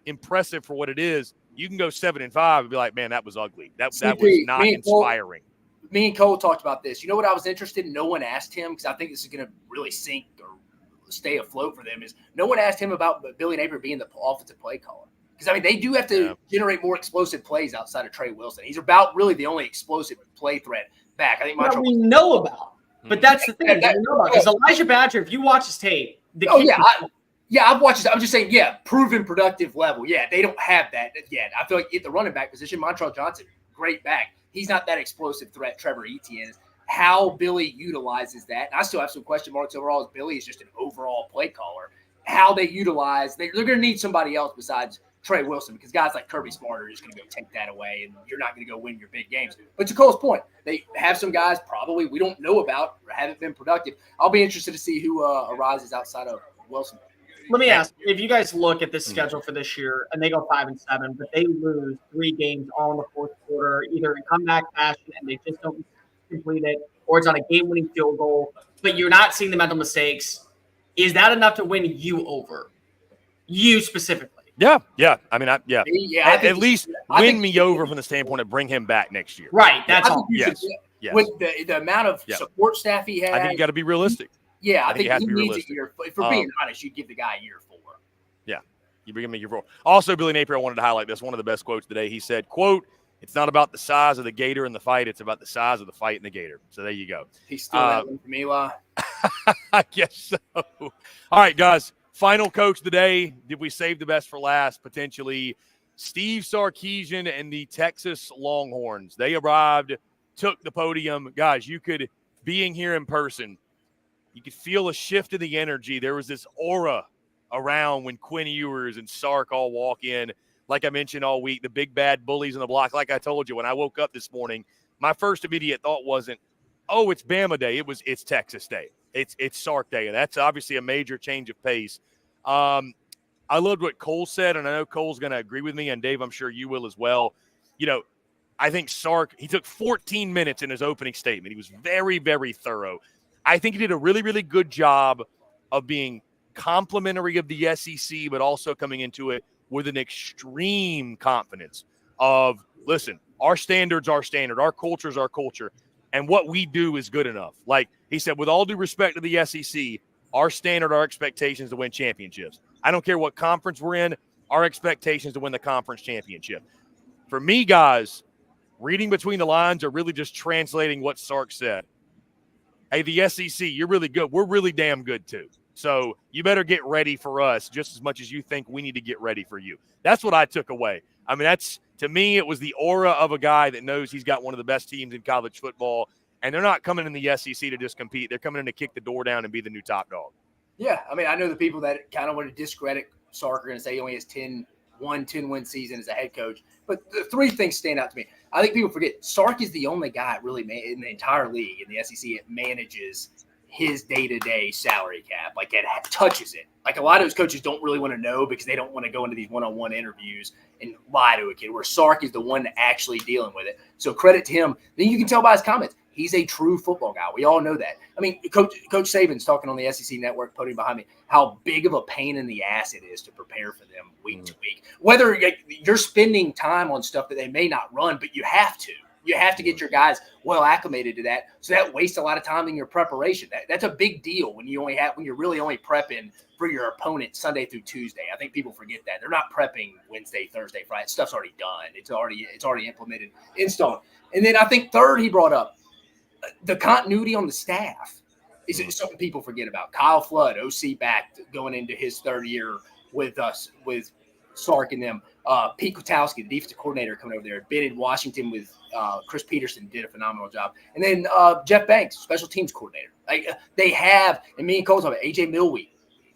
impressive for what it is. You can go 7 and 5 and be like, man, that was ugly. That was not inspiring. Me and Cole talked about this. You know what I was interested in? No one asked him, because I think this is going to really sink or stay afloat for them, is no one asked him about Billy Napier being the offensive play caller. Because, they do have to generate more explosive plays outside of Trey Wilson. He's about really the only explosive play threat back. I think we know about. But that's the thing. Because Elijah Badger, if you watch his tape, I've watched this. I'm just saying, proven productive level. Yeah, they don't have that yet. I feel like at the running back position, Montrell Johnson, great back. He's not that explosive threat Trevor Etienne is. How Billy utilizes that. And I still have some question marks overall, as Billy is just an overall play caller. How they utilize – they're going to need somebody else besides Trey Wilson, because guys like Kirby Smart are just going to go take that away, and you're not going to go win your big games. But to Cole's point, they have some guys probably we don't know about or haven't been productive. I'll be interested to see who arises outside of Wilson. Let me ask, if you guys look at this schedule for this year, and they go 5 and 7, but they lose 3 games all in the fourth quarter, either in comeback fashion and they just don't complete it, or it's on a game-winning field goal, but you're not seeing the mental mistakes, is that enough to win you over? You specifically? Yeah. I mean, Yeah, at least win me over from the standpoint of bring him back next year. Right. That's all. Yes. With the amount of support staff he has, I think you got to be realistic. Yeah, I think you have he to be needs realistic. a year. If we're being honest, you give the guy a year 4. Yeah, you bring him a year 4. Also, Billy Napier, I wanted to highlight this. One of the best quotes today. He said, "Quote: It's not about the size of the gator in the fight; it's about the size of the fight in the gator." So there you go. He's still that one from Eli. I guess so. All right, guys. Final coach today. Did we save the best for last? Potentially, Steve Sarkisian and the Texas Longhorns. They arrived, took the podium. Guys, you could, being here in person, you could feel a shift in the energy. There was this aura around when Quinn Ewers and Sark all walk in. Like I mentioned all week, the big bad bullies on the block. Like I told you, when I woke up this morning, my first immediate thought wasn't, oh, it's Bama Day. It's Texas Day. It's Sark Day. And that's obviously a major change of pace. I loved what Cole said, and I know Cole's going to agree with me, and Dave, I'm sure you will as well. You know, I think Sark, he took 14 minutes in his opening statement. He was very, very thorough. I think he did a really, really good job of being complimentary of the SEC, but also coming into it with an extreme confidence of, listen, our standard's our standard, our culture's our culture, and what we do is good enough. Like he said, with all due respect to the SEC, our standard, our expectations to win championships. I don't care what conference we're in, our expectations to win the conference championship. For me, guys, reading between the lines are really just translating what Sark said. Hey, the SEC, you're really good. We're really damn good too. So you better get ready for us just as much as you think we need to get ready for you. That's what I took away. I mean, to me, it was the aura of a guy that knows he's got one of the best teams in college football, and they're not coming in the SEC to just compete. They're coming in to kick the door down and be the new top dog. Yeah, I mean, I know the people that kind of want to discredit Sark are going to say he only has 10-win season as a head coach. But the 3 things stand out to me. I think people forget Sark is the only guy really in the entire league in the SEC that manages his day-to-day salary cap, like it touches it. Like a lot of those coaches don't really want to know because they don't want to go into these one-on-one interviews and lie to a kid, where Sark is the one actually dealing with it. So credit to him. Then you can tell by his comments, he's a true football guy. We all know that. I mean, Coach Saban's talking on the SEC Network, podium behind me, how big of a pain in the ass it is to prepare for them week to week. Whether you're spending time on stuff that they may not run, but you have to. You have to get your guys well acclimated to that. So that wastes a lot of time in your preparation. That's a big deal when you're really only prepping for your opponent Sunday through Tuesday. I think people forget that. They're not prepping Wednesday, Thursday, Friday. Stuff's already done. It's already implemented, installed. And then I think third, he brought up the continuity on the staff is something people forget about. Kyle Flood, OC back, going into his 3rd year with us, with Sark and them. Pete Kwiatkowski, the defensive coordinator, coming over there. Been in Washington with Chris Peterson, did a phenomenal job. And then Jeff Banks, special teams coordinator. They have, and me and Cole talking about AJ Milwee,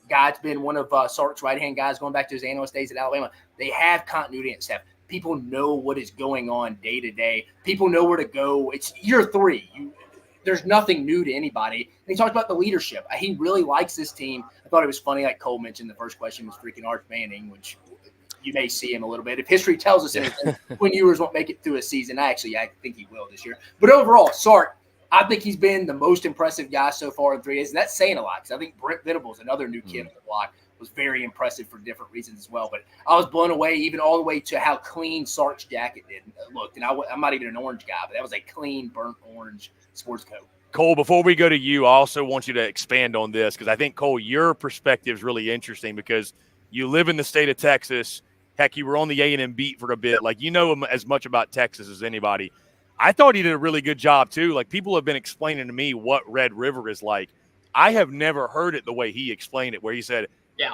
guy's been one of Sark's right-hand guys going back to his analyst days at Alabama. They have continuity in staff. People know what is going on day to day. People know where to go. It's year 3. There's nothing new to anybody. And he talked about the leadership. He really likes this team. I thought it was funny, like Cole mentioned, the first question was freaking Arch Manning, which you may see him a little bit. If history tells us anything, Quinn Ewers won't make it through a season. I think he will this year. But overall, Sark, I think he's been the most impressive guy so far in 3 days. And that's saying a lot because I think Brent Venables, another new kid on the block, was very impressive for different reasons as well. But I was blown away even all the way to how clean Sark's jacket looked. And I'm not even an orange guy, but that was a clean, burnt orange sports coat. Cole, before we go to you, I also want you to expand on this because I think, Cole, your perspective is really interesting because you live in the state of Texas. Heck, you were on the A&M beat for a bit. Like, you know as much about Texas as anybody. I thought he did a really good job, too. Like, people have been explaining to me what Red River is like. I have never heard it the way he explained it, where he said,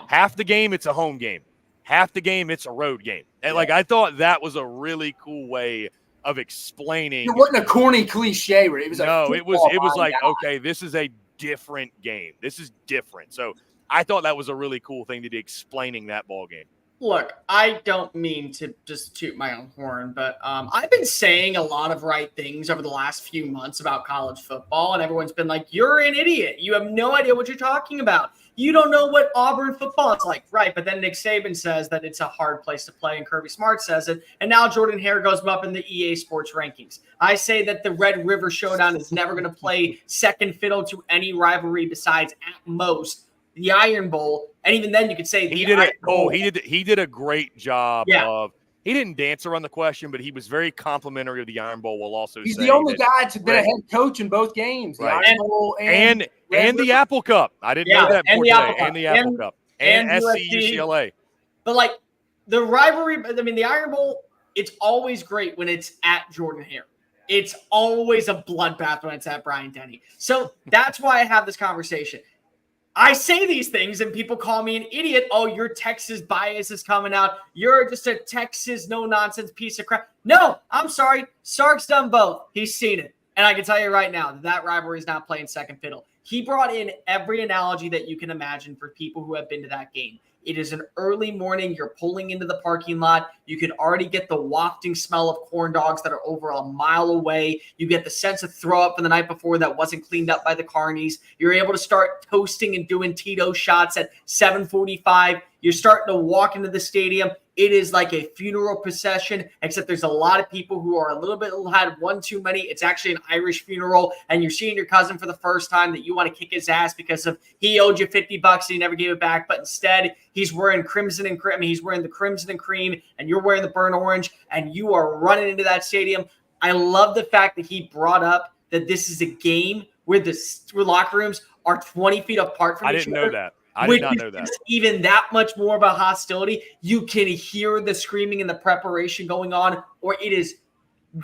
half the game, it's a home game. Half the game, it's a road game. And, I thought that was a really cool way of explaining. It wasn't a corny cliche. Where it was it was like, okay, this is a different game. This is different. So I thought that was a really cool thing to do, explaining that ball game. Look, I don't mean to just toot my own horn, but I've been saying a lot of right things over the last few months about college football, and everyone's been like, you're an idiot. You have no idea what you're talking about. You don't know what Auburn football is like. Right, but then Nick Saban says that it's a hard place to play, and Kirby Smart says it, and now Jordan Hare goes up in the EA Sports rankings. I say that the Red River Showdown is never going to play second fiddle to any rivalry besides, at most, the Iron Bowl, and even then you could say he did a great job of. He didn't dance around the question, but he was very complimentary of the Iron Bowl while also he's saying the only guy that's been a head coach in both games, the Iron Bowl and the Apple Cup. I didn't know that before today. And the Apple Cup. And SC UCLA. But like the rivalry, I mean, the Iron Bowl, it's always great when it's at Jordan-Hare. It's always a bloodbath when it's at Bryant-Denny. So that's why I have this conversation. I say these things and people call me an idiot. Oh, your Texas bias is coming out. You're just a Texas no-nonsense piece of crap. No, I'm sorry. Sark's done both. He's seen it. And I can tell you right now that rivalry is not playing second fiddle. He brought in every analogy that you can imagine for people who have been to that game. It is an early morning. You're pulling into the parking lot. You can already get the wafting smell of corn dogs that are over a mile away. You get the sense of throw up from the night before that wasn't cleaned up by the carnies. You're able to start toasting and doing Tito shots at 7:45. You're starting to walk into the stadium. It is like a funeral procession, except there's a lot of people who are a little bit had one too many. It's actually an Irish funeral, and you're seeing your cousin for the first time that you want to kick his ass because of he owed you $50 and he never gave it back. But instead, he's wearing he's wearing the crimson and cream, and you're wearing the burnt orange, and you are running into that stadium. I love the fact that he brought up that this is a game where the locker rooms are 20 feet apart from each other. I didn't know that. I did not know that. Even that much more about hostility. You can hear the screaming and the preparation going on, or it is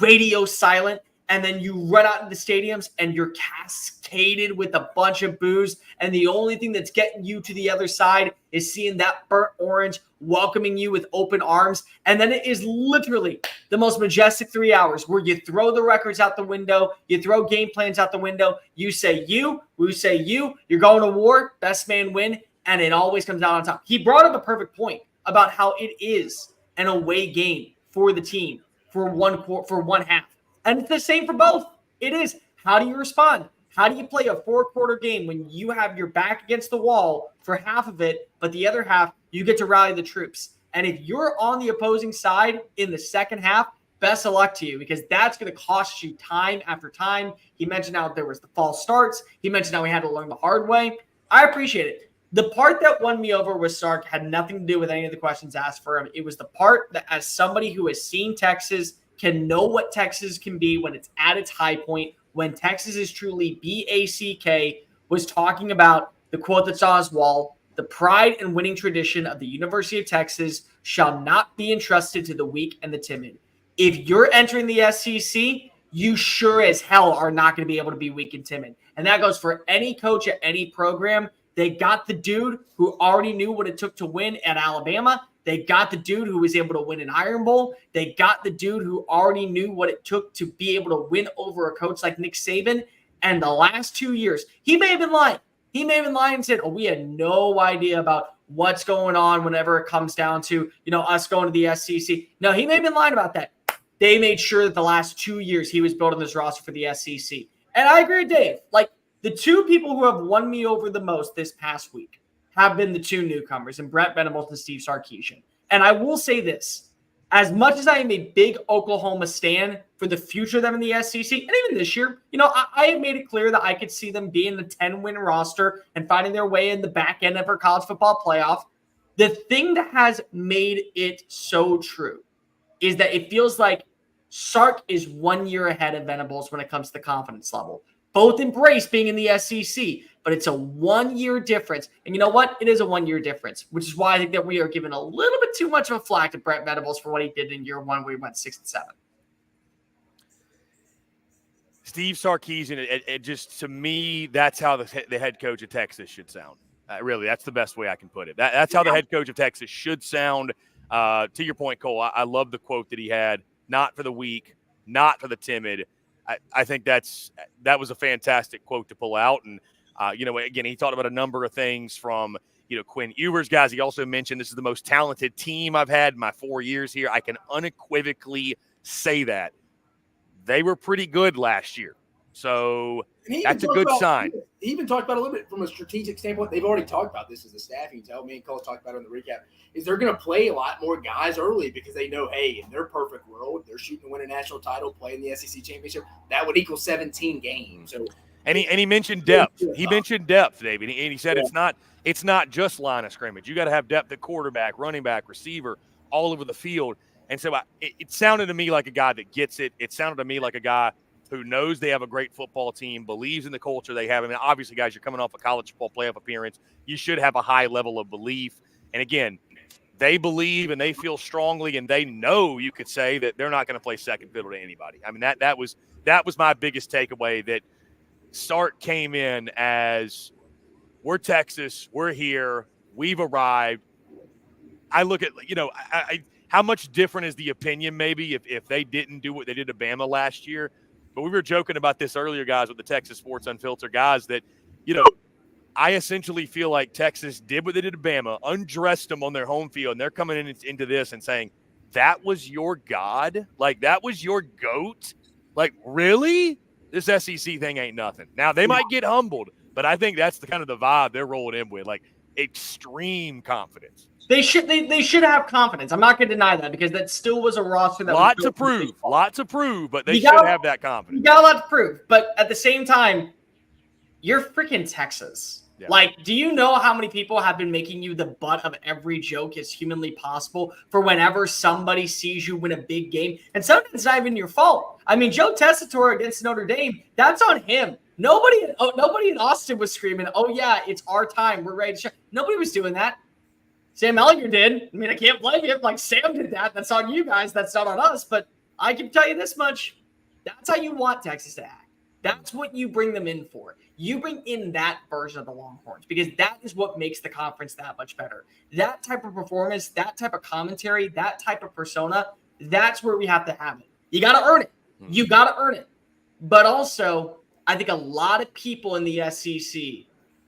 radio silent. And then you run out in the stadiums and you're cascaded with a bunch of boos. And the only thing that's getting you to the other side is seeing that burnt orange welcoming you with open arms. And then it is literally the most majestic 3 hours where you throw the records out the window. You throw game plans out the window. You say you, we say you. You're going to war, best man win. And it always comes out on top. He brought up a perfect point about how it is an away game for the team for one half. And it's the same for both. It is. How do you respond? How do you play a 4-quarter game when you have your back against the wall for half of it, but the other half, you get to rally the troops? And if you're on the opposing side in the second half, best of luck to you, because that's going to cost you time after time. He mentioned how there was the false starts. He mentioned how he had to learn the hard way. I appreciate it. The part that won me over with Sark had nothing to do with any of the questions asked for him. It was the part that, as somebody who has seen Texas, can know what Texas can be when it's at its high point, when Texas is truly BACK, was talking about the quote that's on his wall: the pride and winning tradition of the University of Texas shall not be entrusted to the weak and the timid. If you're entering the SEC, you sure as hell are not going to be able to be weak and timid. And that goes for any coach at any program. They got the dude who already knew what it took to win at Alabama. They got the dude who was able to win an Iron Bowl. They got the dude who already knew what it took to be able to win over a coach like Nick Saban. And the last 2 years, he may have been lying. He may have been lying and said, oh, we had no idea about what's going on whenever it comes down to, us going to the SEC. No, he may have been lying about that. They made sure that the last 2 years he was building this roster for the SEC. And I agree with Dave. Like, the two people who have won me over the most this past week have been the two newcomers, and Brent Venables and Steve Sarkisian. And I will say this: as much as I am a big Oklahoma stan for the future of them in the SEC, and even this year, I have made it clear that I could see them being the 10-win roster and finding their way in the back end of our college football playoff. The thing that has made it so true is that it feels like Sark is 1 year ahead of Venables when it comes to the confidence level. Both embrace being in the SEC, but it's a 1 year difference. And you know what? It is a 1 year difference, which is why I think that we are giving a little bit too much of a flack to Brent Venables for what he did in year one, where he went 6-7. Steve Sarkisian, it just, to me, that's how the head coach of Texas should sound. Really, that's the best way I can put it. That's how the head coach of Texas should sound. To your point, Cole, I love the quote that he had: not for the weak, not for the timid. I think that was a fantastic quote to pull out. And, again, he talked about a number of things from, Quinn Ewers, guys. He also mentioned this is the most talented team I've had in my 4 years here. I can unequivocally say that. They were pretty good last year. So that's a good sign. He even talked about a little bit from a strategic standpoint. They've already talked about this as a staff. You can tell me and Cole talked about it in the recap. Is they're going to play a lot more guys early because they know, hey, in their perfect world, they're shooting to win a national title, playing the SEC championship. That would equal 17 games. So And he mentioned depth. He mentioned depth, David. And he said it's not just line of scrimmage. You got to have depth at quarterback, running back, receiver, all over the field. And so it sounded to me like a guy that gets it. It sounded to me like a guy who knows they have a great football team, believes in the culture they have. I mean, obviously, guys, you're coming off a college football playoff appearance. You should have a high level of belief. And again, they believe and they feel strongly, and they know, you could say, that they're not going to play second fiddle to anybody. I mean, that was my biggest takeaway, that Sark came in as, we're Texas, we're here, we've arrived. I look at, how much different is the opinion maybe if they didn't do what they did to Bama last year? But we were joking about this earlier, guys, with the Texas Sports Unfiltered guys, that, I essentially feel like Texas did what they did to Bama, undressed them on their home field, and they're coming into this and saying, that was your God? Like, that was your GOAT? Like, really? This SEC thing ain't nothing. Now, they might get humbled, but I think that's the kind of the vibe they're rolling in with, like extreme confidence. They should have confidence. I'm not going to deny that, because that still was a roster that lot to prove, but they should have that confidence. You got a lot to prove, but at the same time, you're freaking Texas. Yeah. Like, do you know how many people have been making you the butt of every joke as humanly possible for whenever somebody sees you win a big game? And sometimes it's not even your fault. I mean, Joe Tessitore against Notre Dame, that's on him. Nobody in Austin was screaming, oh, yeah, it's our time. We're ready to show. Nobody was doing that. Sam Ellinger did. I mean, I can't blame him. Like, Sam did that. That's on you guys. That's not on us. But I can tell you this much. That's how you want Texas to act. That's what you bring them in for. You bring in that version of the Longhorns, because that is what makes the conference that much better. That type of performance, that type of commentary, that type of persona, that's where we have to have it. You got to earn it. You got to earn it. But also, I think a lot of people in the SEC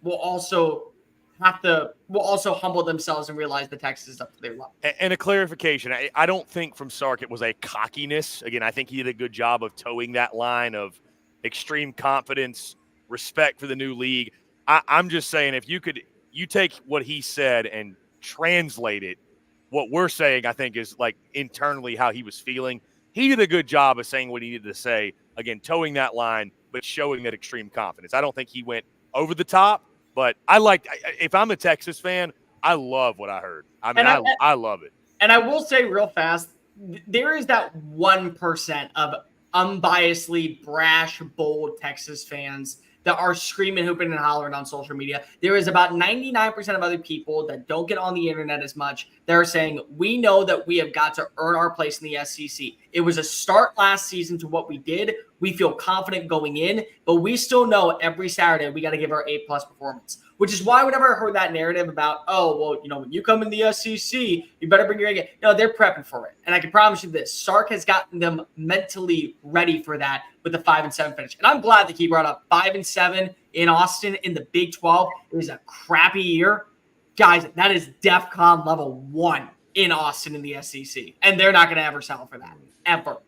will also humble themselves and realize the Texas is up to their level. And a clarification, I don't think from Sark it was a cockiness. Again, I think he did a good job of towing that line of extreme confidence, respect for the new league. I'm just saying, if you take what he said and translate it, what we're saying, I think, is like internally how he was feeling. He did a good job of saying what he needed to say. Again, towing that line, but showing that extreme confidence. I don't think he went over the top, but if I'm a Texas fan, I love what I heard. I mean, I love it. And I will say real fast, there is that 1% of unbiasedly brash, bold Texas fans that are screaming, hooping, and hollering on social media. There is about 99% of other people that don't get on the internet as much that are saying, we know that we have got to earn our place in the SEC. It was a start last season to what we did. We feel confident going in, but we still know every Saturday we got to give our A+ performance, which is why whenever I heard that narrative about, oh, well, when you come in the SEC, you better bring your A game. No, they're prepping for it. And I can promise you this, Sark has gotten them mentally ready for that with the 5-7 finish. And I'm glad that he brought up 5-7 in Austin in the Big 12. It was a crappy year. Guys, that is DEFCON level 1 in Austin in the SEC. And they're not going to ever settle for that, ever.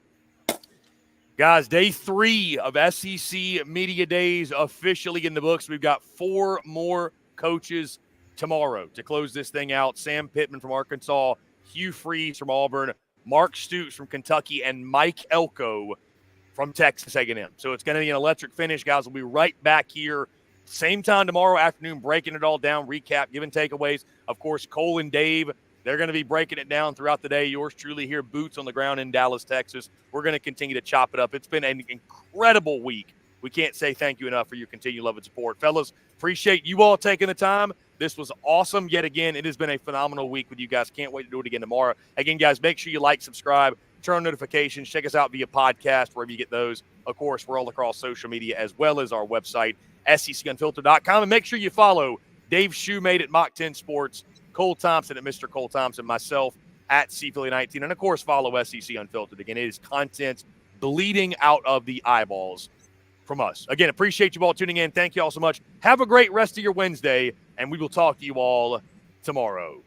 Guys, day 3 of SEC Media Days officially in the books. We've got 4 more coaches tomorrow to close this thing out. Sam Pittman from Arkansas, Hugh Freeze from Auburn, Mark Stoops from Kentucky, and Mike Elko from Texas A&M. So it's going to be an electric finish, guys. We'll be right back here same time tomorrow afternoon, breaking it all down, recap, giving takeaways. Of course, Cole and Dave, they're going to be breaking it down throughout the day. Yours truly here, boots on the ground in Dallas, Texas. We're going to continue to chop it up. It's been an incredible week. We can't say thank you enough for your continued love and support. Fellas, appreciate you all taking the time. This was awesome. Yet again, it has been a phenomenal week with you guys. Can't wait to do it again tomorrow. Again, guys, make sure you like, subscribe, turn on notifications. Check us out via podcast, wherever you get those. Of course, we're all across social media as well as our website, SECUnfiltered.com. And make sure you follow Dave Shumate at Mach 10 Sports, Cole Thompson at Mr. Cole Thompson, myself at CPhilly19, and of course, follow SEC Unfiltered. Again, it is content bleeding out of the eyeballs from us. Again, appreciate you all tuning in. Thank you all so much. Have a great rest of your Wednesday, and we will talk to you all tomorrow.